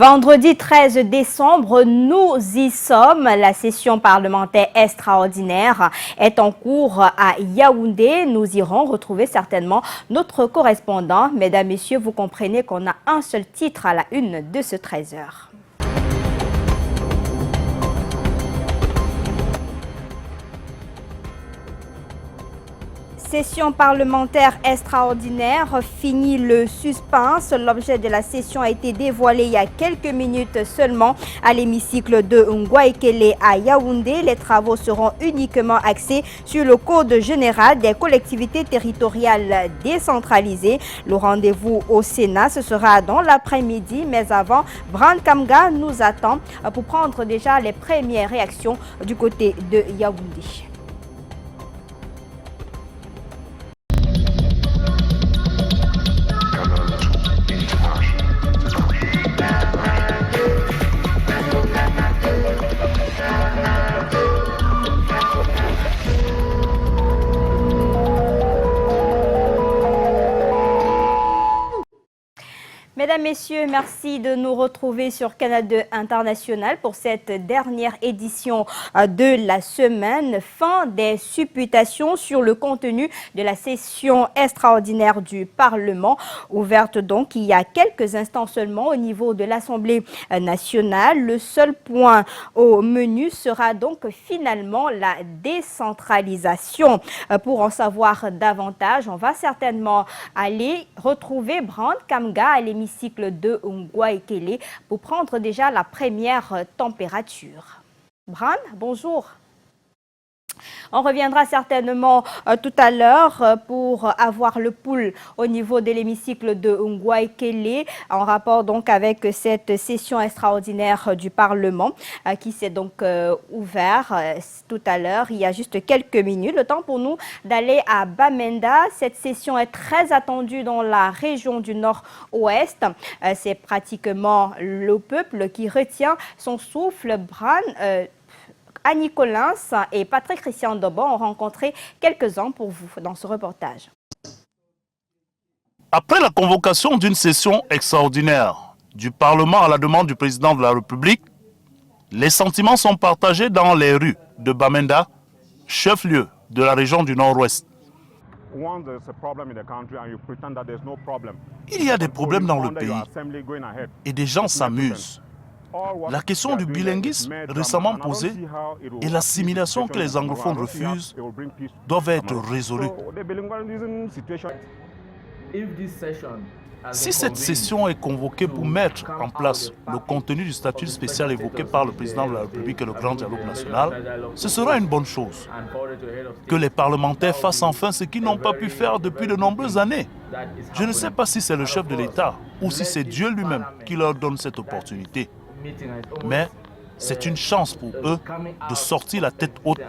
Vendredi 13 décembre, nous y sommes. La session parlementaire extraordinaire est en cours à Yaoundé. Nous irons retrouver certainement notre correspondant. Mesdames, Messieurs, vous comprenez qu'on a un seul titre à la une de ce 13h. Session parlementaire extraordinaire, fini le suspense. L'objet de la session a été dévoilé il y a quelques minutes seulement à l'hémicycle de Ngwaikele à Yaoundé. Les travaux seront uniquement axés sur le Code général des collectivités territoriales décentralisées. Le rendez-vous au Sénat, ce sera dans l'après-midi, mais avant, Bran Kamga nous attend pour prendre déjà les premières réactions du côté de Yaoundé. Mesdames, Messieurs, merci de nous retrouver sur Canal 2 International pour cette dernière édition de la semaine. Fin des supputations sur le contenu de la session extraordinaire du Parlement, ouverte donc il y a quelques instants seulement au niveau de l'Assemblée nationale. Le seul point au menu sera donc finalement la décentralisation. Pour en savoir davantage, on va certainement aller retrouver Bran Kamga à l'émission de Ngwaikele pour prendre déjà la première température. Bran, bonjour. On reviendra certainement tout à l'heure pour avoir le pouls au niveau de l'hémicycle de Ngwaikele en rapport donc avec cette session extraordinaire du Parlement qui s'est donc ouvert tout à l'heure, il y a juste quelques minutes. Le temps pour nous d'aller à Bamenda. Cette session est très attendue dans la région du Nord-Ouest. C'est pratiquement le peuple qui retient son souffle. Bran, Annie Collins et Patrick Christian Dobon ont rencontré quelques-uns pour vous dans ce reportage. Après la convocation d'une session extraordinaire du Parlement à la demande du président de la République, les sentiments sont partagés dans les rues de Bamenda, chef-lieu de la région du Nord-Ouest. Il y a des problèmes dans le pays et des gens s'amusent. La question du bilinguisme récemment posée et l'assimilation que les anglophones refusent doivent être résolues. Si cette session est convoquée pour mettre en place le contenu du statut spécial évoqué par le président de la République et le grand dialogue national, ce sera une bonne chose. Que les parlementaires fassent enfin ce qu'ils n'ont pas pu faire depuis de nombreuses années. Je ne sais pas si c'est le chef de l'État ou si c'est Dieu lui-même qui leur donne cette opportunité. Mais c'est une chance pour eux de sortir la tête haute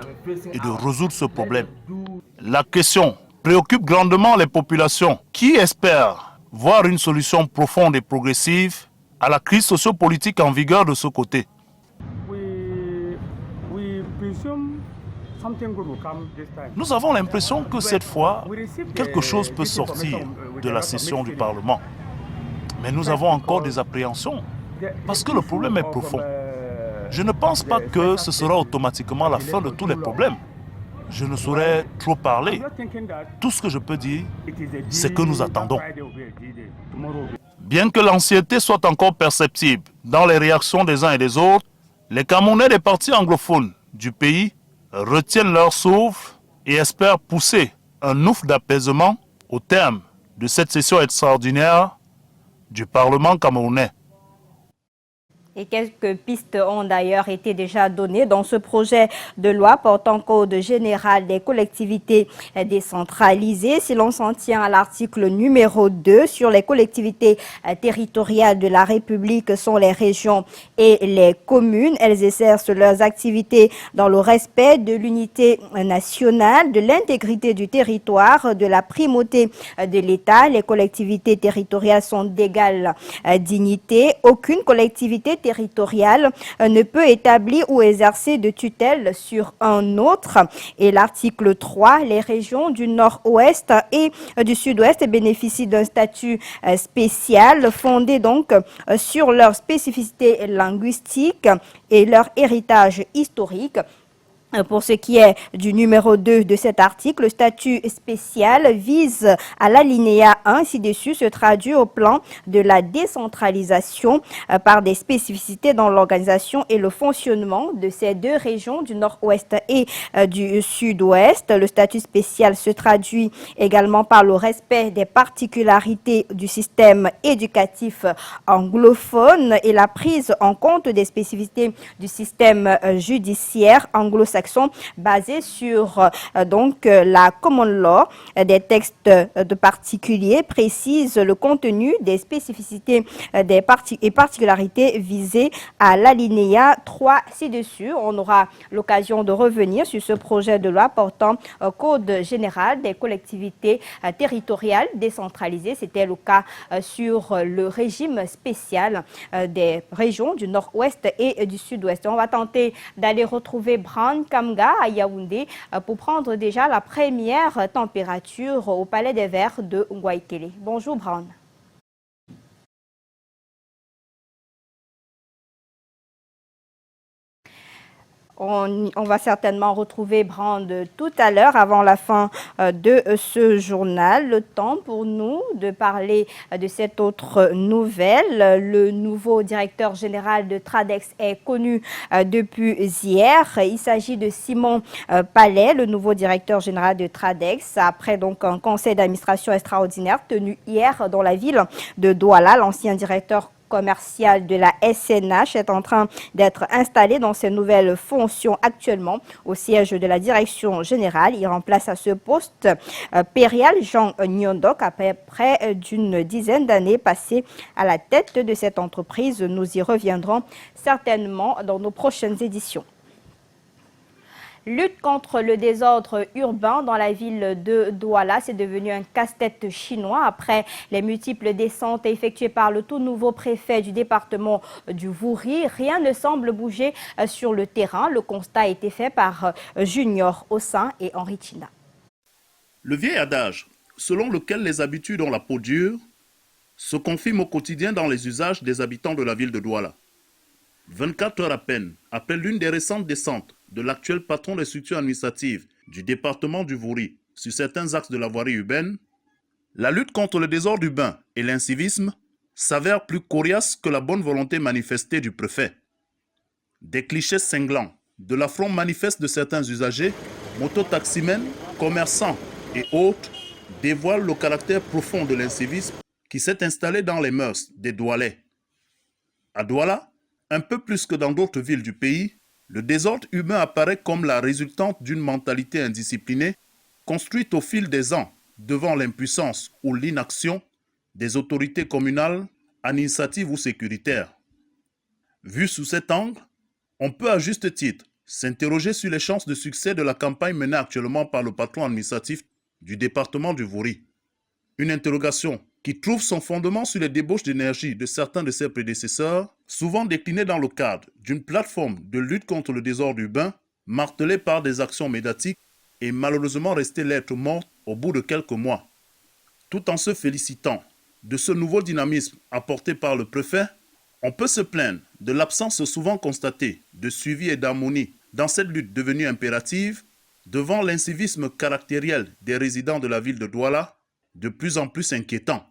et de résoudre ce problème. La question préoccupe grandement les populations qui espèrent voir une solution profonde et progressive à la crise sociopolitique en vigueur de ce côté. Nous avons l'impression que cette fois, quelque chose peut sortir de la session du Parlement. Mais nous avons encore des appréhensions. Parce que le problème est profond. Je ne pense pas que ce sera automatiquement la fin de tous les problèmes. Je ne saurais trop parler. Tout ce que je peux dire, c'est que nous attendons. Bien que l'anxiété soit encore perceptible dans les réactions des uns et des autres, les Camerounais des partis anglophones du pays retiennent leur souffle et espèrent pousser un ouf d'apaisement au terme de cette session extraordinaire du Parlement camerounais. Et quelques pistes ont d'ailleurs été déjà données dans ce projet de loi portant Code général des collectivités décentralisées. Si l'on s'en tient à l'article numéro 2 sur les collectivités territoriales de la République sont les régions et les communes. Elles exercent leurs activités dans le respect de l'unité nationale, de l'intégrité du territoire, de la primauté de l'État. Les collectivités territoriales sont d'égale dignité. Aucune collectivité territorial ne peut établir ou exercer de tutelle sur un autre. Et l'article 3, les régions du nord-ouest et du sud-ouest bénéficient d'un statut spécial fondé donc sur leur spécificité linguistique et leur héritage historique. Pour ce qui est du numéro 2 de cet article, le statut spécial vise à l'alinéa 1 ci-dessus se traduit au plan de la décentralisation par des spécificités dans l'organisation et le fonctionnement de ces deux régions du nord-ouest et du sud-ouest. Le statut spécial se traduit également par le respect des particularités du système éducatif anglophone et la prise en compte des spécificités du système judiciaire anglo-saxon basés sur la common law. Des textes de particuliers précisent le contenu des spécificités et particularités visées à l'alinéa 3 ci-dessus. On aura l'occasion de revenir sur ce projet de loi portant Code général des collectivités territoriales décentralisées. C'était le cas sur le régime spécial des régions du nord-ouest et du sud-ouest. On va tenter d'aller retrouver Brown Kamga à Yaoundé pour prendre déjà la première température au Palais des Verts de Ngouaikele. Bonjour Brown. On va certainement retrouver Brand tout à l'heure avant la fin de ce journal. Le temps pour nous de parler de cette autre nouvelle. Le nouveau directeur général de Tradex est connu depuis hier. Il s'agit de Simon Palais, le nouveau directeur général de Tradex. Après donc un conseil d'administration extraordinaire tenu hier dans la ville de Douala, l'ancien directeur commercial de la SNH est en train d'être installé dans ses nouvelles fonctions actuellement au siège de la direction générale. Il remplace à ce poste Perial Jean Nyondok après près d'une dizaine d'années passées à la tête de cette entreprise. Nous y reviendrons certainement dans nos prochaines éditions. Lutte contre le désordre urbain dans la ville de Douala, c'est devenu un casse-tête chinois après les multiples descentes effectuées par le tout nouveau préfet du département du Vouri. Rien ne semble bouger sur le terrain. Le constat a été fait par Junior Ossin et Henri China. Le vieil adage, selon lequel les habitudes ont la peau dure, se confirme au quotidien dans les usages des habitants de la ville de Douala. 24 heures à peine après l'une des récentes descentes de l'actuel patron des structures administratives du département du Vouri sur certains axes de la voirie urbaine, la lutte contre le désordre urbain et l'incivisme s'avère plus coriace que la bonne volonté manifestée du préfet. Des clichés cinglants, de l'affront manifeste de certains usagers, mototaximens, commerçants et autres, dévoilent le caractère profond de l'incivisme qui s'est installé dans les mœurs des Doualais. À Douala, un peu plus que dans d'autres villes du pays, le désordre urbain apparaît comme la résultante d'une mentalité indisciplinée construite au fil des ans devant l'impuissance ou l'inaction des autorités communales, administratives ou sécuritaires. Vu sous cet angle, on peut à juste titre s'interroger sur les chances de succès de la campagne menée actuellement par le patron administratif du département du Vouri. Une interrogation qui trouve son fondement sur les débauches d'énergie de certains de ses prédécesseurs, souvent déclinés dans le cadre d'une plateforme de lutte contre le désordre urbain, martelée par des actions médiatiques et malheureusement restée lettre morte au bout de quelques mois. Tout en se félicitant de ce nouveau dynamisme apporté par le préfet, on peut se plaindre de l'absence souvent constatée de suivi et d'harmonie dans cette lutte devenue impérative devant l'incivisme caractériel des résidents de la ville de Douala, de plus en plus inquiétant.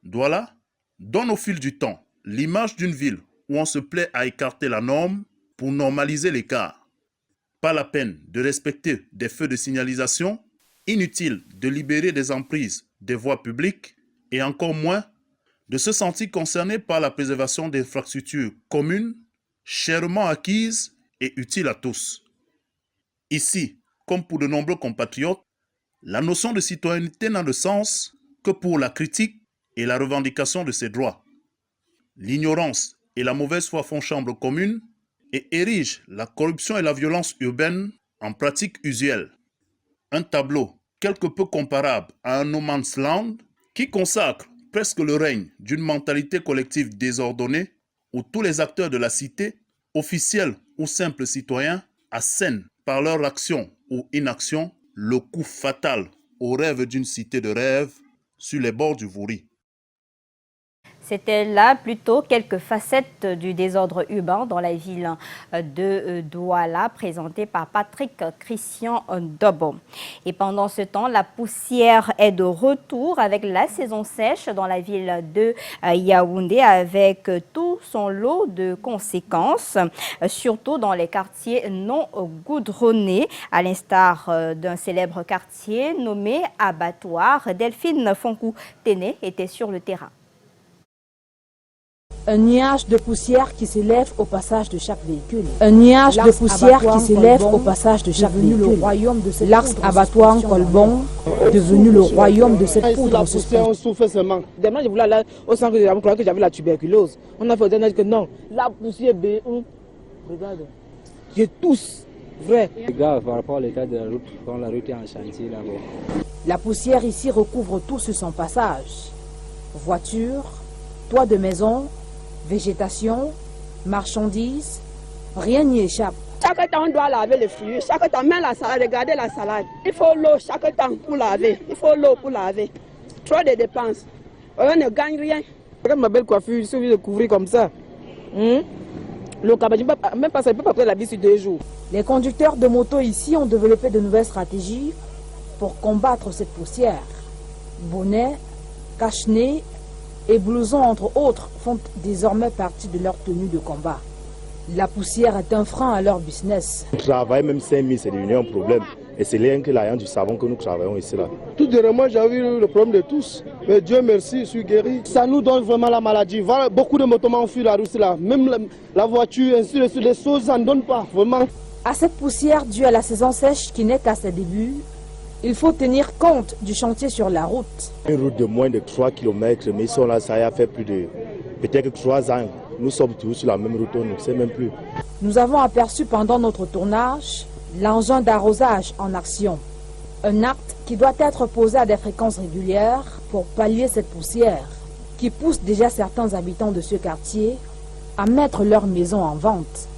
Douala donne au fil du temps l'image d'une ville où on se plaît à écarter la norme pour normaliser l'écart. Pas la peine de respecter des feux de signalisation, inutile de libérer des emprises des voies publiques et encore moins de se sentir concerné par la préservation des infrastructures communes, chèrement acquises et utiles à tous. Ici, comme pour de nombreux compatriotes, la notion de citoyenneté n'a de sens que pour la critique et la revendication de ses droits. L'ignorance et la mauvaise foi font chambre commune et érigent la corruption et la violence urbaine en pratique usuelle. Un tableau quelque peu comparable à un no man's land qui consacre presque le règne d'une mentalité collective désordonnée où tous les acteurs de la cité, officiels ou simples citoyens, assènent par leur action ou inaction le coup fatal au rêve d'une cité de rêve sur les bords du Vouri. C'était là plutôt quelques facettes du désordre urbain dans la ville de Douala, présentées par Patrick Christian Dobo. Et pendant ce temps, la poussière est de retour avec la saison sèche dans la ville de Yaoundé, avec tout son lot de conséquences, surtout dans les quartiers non goudronnés, à l'instar d'un célèbre quartier nommé Abattoir. Delphine Fonkou-Téné était sur le terrain. Un nuage de poussière qui s'élève au passage de chaque véhicule. Un nuage de poussière qui s'élève au passage de chaque véhicule. L'axe abattoir Colbon, devenu le royaume de cette poudre. La poussière, on souffre seulement. Demain, je voulais aller au centre de la croyais que j'avais la tuberculose. On a fait dire que non, la poussière regarde, je tousse. Vrai. C'est grave par rapport à l'état de la route, quand la route est en chantier là-bas. La poussière ici recouvre tout sur son passage. Voitures, toits de maison, végétation, marchandises, rien n'y échappe. Chaque temps, on doit laver les fruits. Chaque temps, même la salade, regardez la salade. Il faut l'eau chaque temps pour laver. Il faut l'eau pour laver. Trop de dépenses. On ne gagne rien. Regarde ma belle coiffure, je suis obligé de couvrir comme ça. Le cabane, même pas ça, il peut pas prendre la vie sur 2 jours. Les conducteurs de moto ici ont développé de nouvelles stratégies pour combattre cette poussière. Bonnets, cache-nez et blousons, entre autres, font désormais partie de leur tenue de combat. La poussière est un frein à leur business. On travaille même 5 000, c'est devenu un problème. Et c'est rien que l'argent du savon que nous travaillons ici. Là. Tout dernièrement, j'avais eu le problème de tous. Mais Dieu merci, je suis guéri. Ça nous donne vraiment la maladie. Voilà, beaucoup de motos ont fui la route là. Même la voiture, ainsi de suite, les choses, ça ne donne pas, vraiment. À cette poussière due à la saison sèche qui n'est qu'à ses débuts, il faut tenir compte du chantier sur la route. Une route de moins de 3 km, mais ici, là, ça a fait plus de peut-être 3 ans. Nous sommes toujours sur la même route, on ne sait même plus. Nous avons aperçu pendant notre tournage l'engin d'arrosage en action. Un acte qui doit être posé à des fréquences régulières pour pallier cette poussière qui pousse déjà certains habitants de ce quartier à mettre leur maison en vente.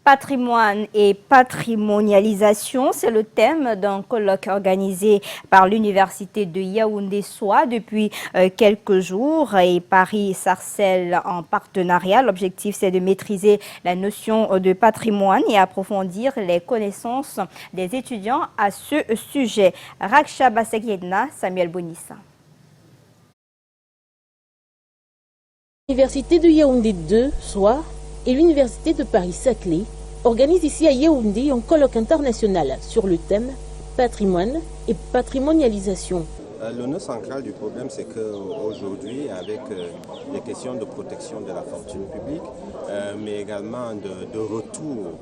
Patrimoine et patrimonialisation, c'est le thème d'un colloque organisé par l'Université de Yaoundé-Soa depuis quelques jours et Paris-Sarcelles en partenariat. L'objectif, c'est de maîtriser la notion de patrimoine et approfondir les connaissances des étudiants à ce sujet. Raksha Basekjedna, Samuel Bonissa. L'Université de Yaoundé 2, Soa, et l'Université de Paris-Saclay organise ici à Yaoundé un colloque international sur le thème patrimoine et patrimonialisation. Le nœud central du problème, c'est qu'aujourd'hui, avec les questions de protection de la fortune publique, mais également de retour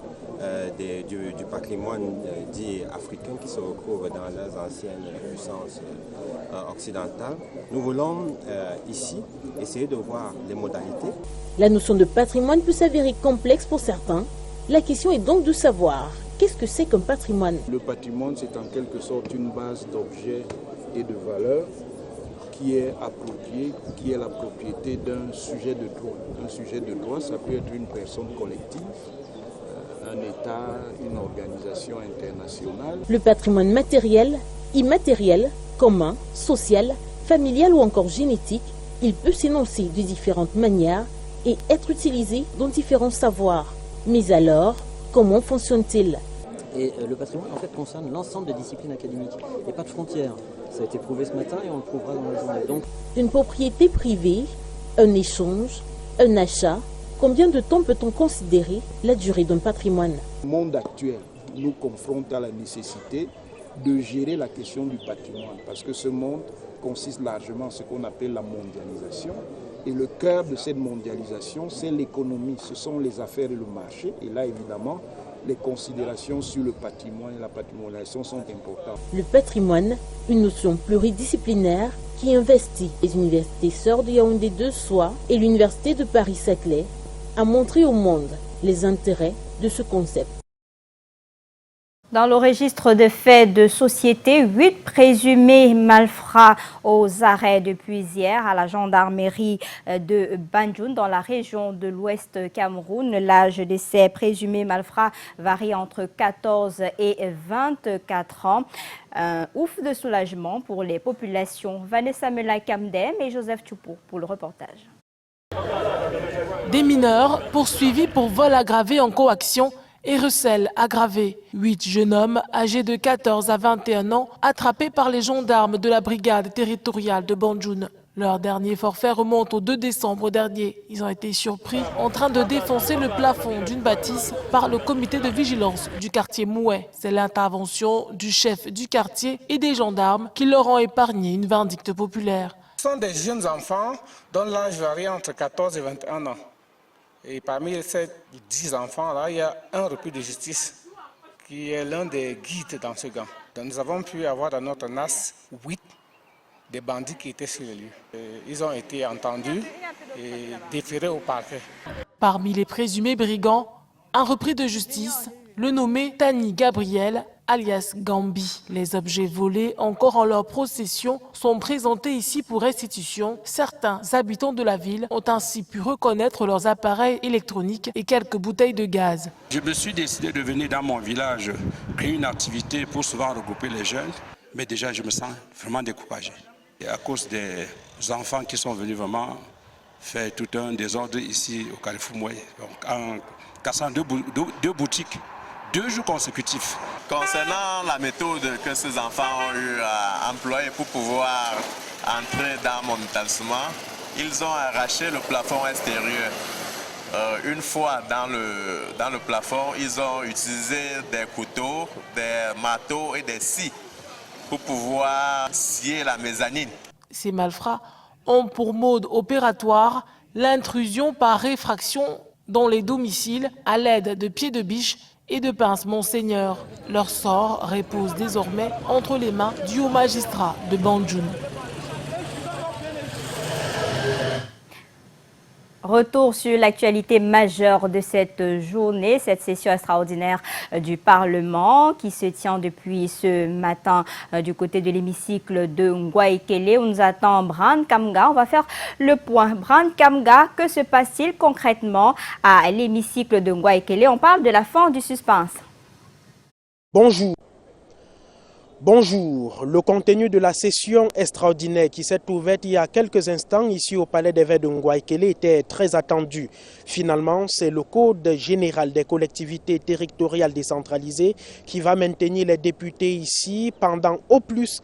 du patrimoine dit africain qui se retrouve dans leurs anciennes puissances occidentales, nous voulons ici essayer de voir les modalités. La notion de patrimoine peut s'avérer complexe pour certains. La question est donc de savoir qu'est-ce que c'est qu'un patrimoine. Le patrimoine, c'est en quelque sorte une base d'objets et de valeurs qui est appropriée, qui est la propriété d'un sujet de droit. Un sujet de droit, ça peut être une personne collective, un État, une organisation internationale. Le patrimoine matériel, immatériel, commun, social, familial ou encore génétique, il peut s'énoncer de différentes manières et être utilisé dans différents savoirs. Mais alors, comment fonctionne-t-il? Et le patrimoine, en fait, concerne l'ensemble des disciplines académiques. Il n'y a pas de frontières. Ça a été prouvé ce matin et on le prouvera dans la journée. Donc, une propriété privée, un échange, un achat, combien de temps peut-on considérer la durée d'un patrimoine? Le monde actuel nous confronte à la nécessité de gérer la question du patrimoine parce que ce monde consiste largement en ce qu'on appelle la mondialisation. Et le cœur de cette mondialisation, c'est l'économie, ce sont les affaires et le marché. Et là, évidemment, les considérations sur le patrimoine et la patrimonialisation sont importantes. Le patrimoine, une notion pluridisciplinaire qui investit les universités sœurs de Yaoundé 2 Soa et l'université de Paris-Saclay à montrer au monde les intérêts de ce concept. Dans le registre de faits de société, 8 présumés malfrats aux arrêts depuis hier à la gendarmerie de Banjoun dans la région de l'Ouest Cameroun. L'âge de ces présumés malfrats varie entre 14 et 24 ans. Un ouf de soulagement pour les populations. Vanessa Mela-Kamdem et Joseph Tchoupo pour le reportage. Des mineurs poursuivis pour vol aggravé en coaction et recel aggravé. 8 jeunes hommes âgés de 14 à 21 ans attrapés par les gendarmes de la brigade territoriale de Banjoun. Leur dernier forfait remonte au 2 décembre dernier. Ils ont été surpris en train de défoncer le plafond d'une bâtisse par le comité de vigilance du quartier Mouet. C'est l'intervention du chef du quartier et des gendarmes qui leur ont épargné une vindicte populaire. Ce sont des jeunes enfants dont l'âge varie entre 14 et 21 ans. Et parmi ces 10 enfants-là, il y a un repris de justice qui est l'un des guides dans ce gang. Donc nous avons pu avoir dans notre NAS 8 des bandits qui étaient sur le lieu. Ils ont été entendus et déférés au parquet. Parmi les présumés brigands, un repris de justice, le nommé Tani Gabriel, alias Gambi. Les objets volés encore en leur possession sont présentés ici pour restitution. Certains habitants de la ville ont ainsi pu reconnaître leurs appareils électroniques et quelques bouteilles de gaz. Je me suis décidé de venir dans mon village créer une activité pour souvent regrouper les jeunes, mais déjà je me sens vraiment découragé. Et à cause des enfants qui sont venus vraiment faire tout un désordre ici au Carrefour Mouet, en cassant deux boutiques. 2 jours consécutifs. Concernant la méthode que ces enfants ont eu à employer pour pouvoir entrer dans mon établissement, ils ont arraché le plafond extérieur. Une fois dans le plafond, ils ont utilisé des couteaux, des marteaux et des scies pour pouvoir scier la mezzanine. Ces malfrats ont pour mode opératoire l'intrusion par réfraction dans les domiciles à l'aide de pieds de biche et de pince Monseigneur. Leur sort repose désormais entre les mains du haut magistrat de Banjoun. Retour sur l'actualité majeure de cette journée, cette session extraordinaire du Parlement qui se tient depuis ce matin du côté de l'hémicycle de Ngouaïkélé où nous attend Bran Kamga. On va faire le point. Bran Kamga, que se passe-t-il concrètement à l'hémicycle de Ngouaïkélé? On parle de la fin du suspense. Bonjour. Bonjour. Le contenu de la session extraordinaire qui s'est ouverte il y a quelques instants ici au Palais des Vêpres de Ngouaïkélé était très attendu. Finalement, c'est le Code général des collectivités territoriales décentralisées qui va maintenir les députés ici pendant au plus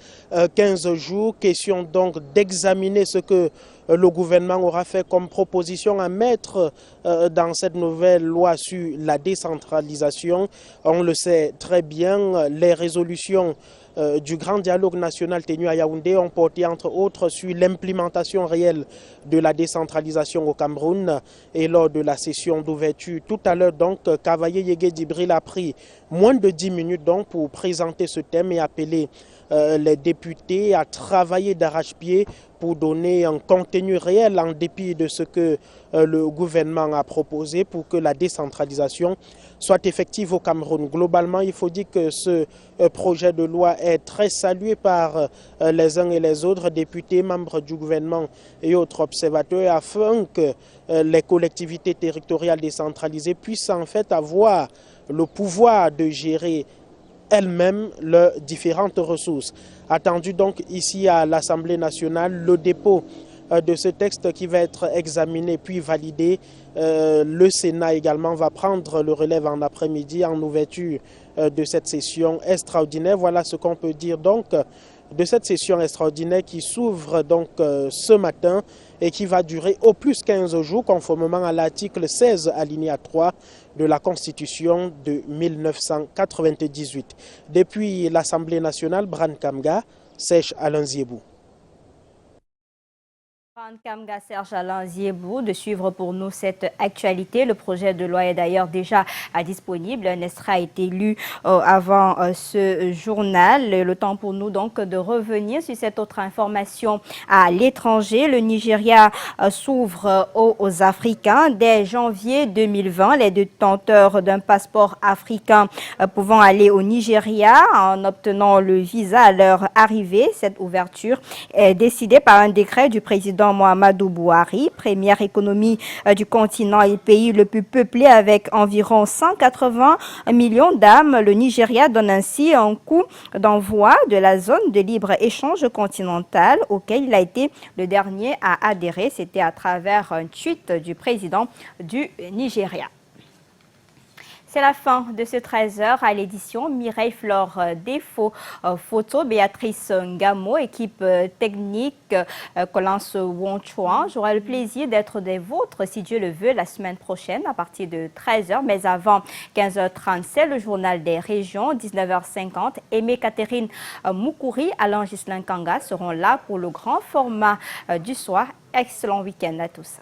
15 jours. Question donc d'examiner ce que le gouvernement aura fait comme proposition à mettre dans cette nouvelle loi sur la décentralisation. On le sait très bien, les résolutions du grand dialogue national tenu à Yaoundé ont porté entre autres sur l'implémentation réelle de la décentralisation au Cameroun. Et lors de la session d'ouverture tout à l'heure, donc, Cavaillé Yégué Dibril a pris moins de 10 minutes donc, pour présenter ce thème et appeler les députés à travailler d'arrache-pied pour donner un contenu réel en dépit de ce que le gouvernement a proposé pour que la décentralisation soit effective au Cameroun. Globalement, il faut dire que ce projet de loi est très salué par les uns et les autres députés, membres du gouvernement et autres observateurs afin que les collectivités territoriales décentralisées puissent en fait avoir le pouvoir de gérer elles-mêmes leurs différentes ressources. Attendu donc ici à l'Assemblée nationale le dépôt de ce texte qui va être examiné puis validé. Le Sénat également va prendre le relève en après-midi en ouverture de cette session extraordinaire. Voilà ce qu'on peut dire donc de cette session extraordinaire qui s'ouvre donc ce matin et qui va durer au plus 15 jours conformément à l'article 16 alinéa 3 de la Constitution de 1998. Depuis l'Assemblée nationale, Bran Kamga, Sèche Alain Ziebou. Kamga Serge Alain Ziebou de suivre pour nous cette actualité. Le projet de loi est d'ailleurs déjà disponible. Un extrait a été lu avant ce journal. Le temps pour nous donc de revenir sur cette autre information à l'étranger. Le Nigeria s'ouvre aux Africains. Dès janvier 2020, les détenteurs d'un passeport africain pouvant aller au Nigeria en obtenant le visa à leur arrivée. Cette ouverture est décidée par un décret du président Muhammadu Buhari, première économie du continent et pays le plus peuplé avec environ 180 millions d'âmes. Le Nigeria donne ainsi un coup d'envoi de la zone de libre-échange continentale auquel il a été le dernier à adhérer. C'était à travers un tweet du président du Nigeria. C'est la fin de ce 13h à l'édition. Mireille Flore Défaut photo, Béatrice Ngamo, équipe technique Colance Wonchuan. J'aurai le plaisir d'être des vôtres, si Dieu le veut, la semaine prochaine à partir de 13h. Mais avant 15h30, c'est le journal des régions. 19h50, Aimé Catherine Moukouri, Alain Gislain Kanga seront là pour le grand format du soir. Excellent week-end à tous.